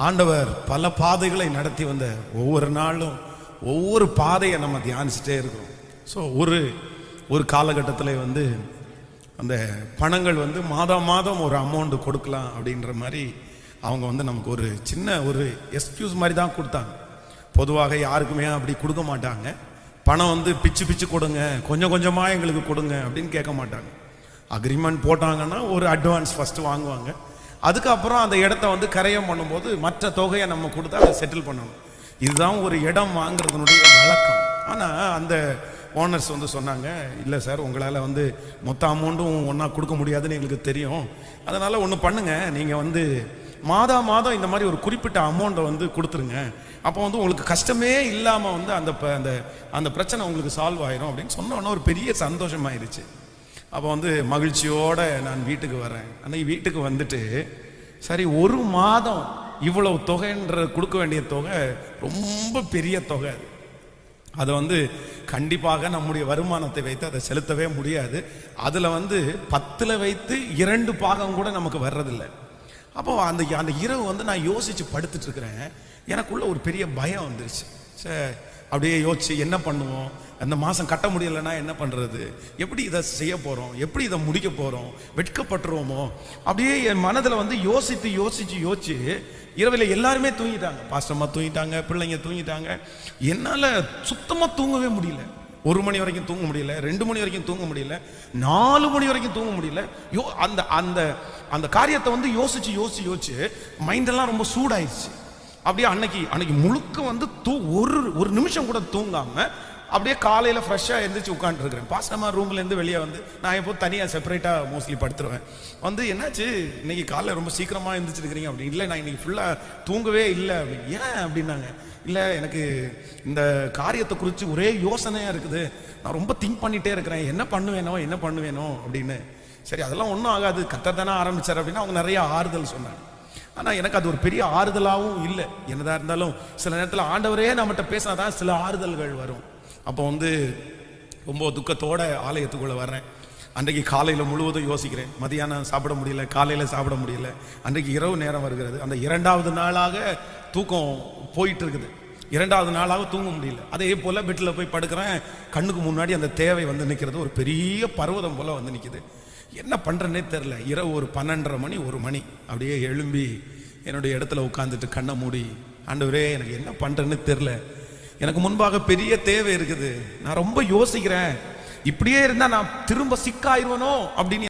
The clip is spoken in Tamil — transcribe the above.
ஆண்டவர் பல பாதைகளை நடத்தி வந்த ஒவ்வொரு நாளும் ஒவ்வொரு பாதையை நம்ம தியானிச்சுட்டே இருக்கிறோம். ஸோ ஒரு காலகட்டத்தில் அந்த பணங்கள் மாதம் மாதம் ஒரு அமௌண்ட் கொடுக்கலாம் அப்படின்ற மாதிரி அவங்க நமக்கு ஒரு சின்ன ஒரு எக்ஸ்கியூஸ் மாதிரி தான் கொடுத்தாங்க. பொதுவாக யாருக்குமே அப்படி கொடுக்க மாட்டாங்க. பணம் பிச்சு பிச்சு கொடுங்க, கொஞ்சம் கொஞ்சமாக எங்களுக்கு கொடுங்க அப்படின்னு கேட்க மாட்டாங்க. அக்ரிமெண்ட் போட்டாங்கன்னா ஒரு அட்வான்ஸ் ஃபஸ்ட்டு வாங்குவாங்க. அதுக்கப்புறம் அந்த இடத்த கரையம் பண்ணும்போது மற்ற தொகையை நம்ம கொடுத்து அதை செட்டில் பண்ணணும். இதுதான் ஒரு இடம் வாங்குறதுனுடைய வழக்கம். ஆனால் அந்த ஓனர்ஸ் சொன்னாங்க, இல்லை சார், உங்களால் மொத்த அமௌண்ட்டும் ஒன்றா கொடுக்க முடியாதுன்னு எங்களுக்கு தெரியும். அதனால் ஒன்று பண்ணுங்க, நீங்கள் மாதம் மாதம் இந்த மாதிரி ஒரு குறிப்பிட்ட அமௌண்ட்டை கொடுத்துருங்க. அப்போ உங்களுக்கு கஷ்டமே இல்லாமல் அந்த அந்த அந்த பிரச்சனை உங்களுக்கு சால்வ் ஆயிரும் அப்படின்னு சொன்னோன்னா ஒரு பெரிய சந்தோஷமாயிருச்சு. அப்போ மகிழ்ச்சியோடு நான் வீட்டுக்கு வரேன். அன்னைக்கு வீட்டுக்கு வந்துட்டு சரி, ஒரு மாதம் இவ்வளவு தொகைன்ற கொடுக்க வேண்டிய தொகை ரொம்ப பெரிய தொகை. அதை கண்டிப்பாக நம்முடைய வருமானத்தை வைத்து அதை செலுத்தவே முடியாது. அதில் 10ல் வைத்து 2 பாகம் கூட நமக்கு வர்றதில்லை. அப்போ அந்த அந்த இரவு நான் யோசித்து படுத்துட்டு இருக்கிறேன். எனக்குள்ள ஒரு பெரிய பயம் வந்துருச்சு. சரி, அப்படியே யோசிச்சு என்ன பண்ணுவோம், அந்த மாதம் கட்ட முடியலைன்னா என்ன பண்ணுறது, எப்படி இதை செய்ய போகிறோம், எப்படி இதை முடிக்க போகிறோம், வெட்கப்பட்டுருவோமோ அப்படியே என் மனதில் யோசிச்சு இரவில் எல்லாருமே தூங்கிட்டாங்க. பாஸ்டம்மா தூங்கிட்டாங்க, பிள்ளைங்க தூங்கிட்டாங்க. என்னால் சுத்தமாக தூங்கவே முடியல. 1 மணி வரைக்கும் தூங்க முடியல, 2 மணி வரைக்கும் தூங்க முடியல, 4 மணி வரைக்கும் தூங்க முடியல. அந்த அந்த அந்த காரியத்தை யோசிச்சு மைண்டெல்லாம் ரொம்ப சூடாயிடுச்சு. அப்படியே அன்னைக்கு முழுக்க ஒரு நிமிஷம் கூட தூங்காம அப்படியே காலையில் ஃப்ரெஷ்ஷாக எழுந்திரிச்சு உட்காந்துருக்கிறேன். பாஸ்டம்மா ரூம்லேருந்து வெளியே நான் எப்போ தனியாக செப்பரேட்டாக மோஸ்ட்லி படுத்துருவேன். என்னாச்சு இன்னைக்கு காலையில் ரொம்ப சீக்கிரமாக எழுந்திரிச்சிருக்கிறீங்க அப்படி. இல்லை, நான் இன்னைக்கு ஃபுல்லாக தூங்கவே இல்லை அப்படின்னு. ஏன் அப்படின்னாங்க. இல்லை, எனக்கு இந்த காரியத்தை குறித்து ஒரே யோசனையாக இருக்குது, நான் ரொம்ப திங்க் பண்ணிகிட்டே இருக்கிறேன், என்ன பண்ணுவேனோ அப்படின்னு. சரி, அதெல்லாம் ஒன்றும் ஆகாது, கர்த்தர் தானே ஆரம்பிச்சார் அப்படின்னு அவங்க நிறைய ஆறுதல் சொன்னாங்க. ஆனால் எனக்கு அது ஒரு பெரிய ஆறுதலாகவும் இல்லை. என்னதான் இருந்தாலும் சில நேரத்தில் ஆண்டவரே நம்மகிட்ட பேசினாதான் சில ஆறுதல்கள் வரும். அப்போ ரொம்ப துக்கத்தோட ஆலயத்துக்குள்ளே வர்றேன். அன்றைக்கு காலையில் முழுவதும் யோசிக்கிறேன். மதியானம் சாப்பிட முடியல, காலையில் சாப்பிட முடியல. அன்றைக்கு இரவு நேரம் வருகிறது. அந்த 2வது நாளாக தூக்கம் போயிட்டு இருக்குது. 2வது நாளாக தூங்க முடியல. அதே போல் பெட்டில் போய் படுக்கிறேன். கண்ணுக்கு முன்னாடி அந்த தேவை நிற்கிறது. ஒரு பெரிய பர்வதம் போல் நிற்கிது. என்ன பண்ணுறேன்னே தெரில. இரவு ஒரு 12:30 மணி 1 மணி அப்படியே எழும்பி என்னுடைய இடத்துல உட்காந்துட்டு கண்ணை மூடி, ஆண்டவரே எனக்கு என்ன பண்ணுறேன்னு தெரில, எனக்கு முன்பாக பெரிய தேவை இருக்குது, நான் ரொம்ப யோசிக்கிறேன், இப்படியே இருந்தால் நான் திரும்ப சிக்காயிருவனோ அப்படின்னு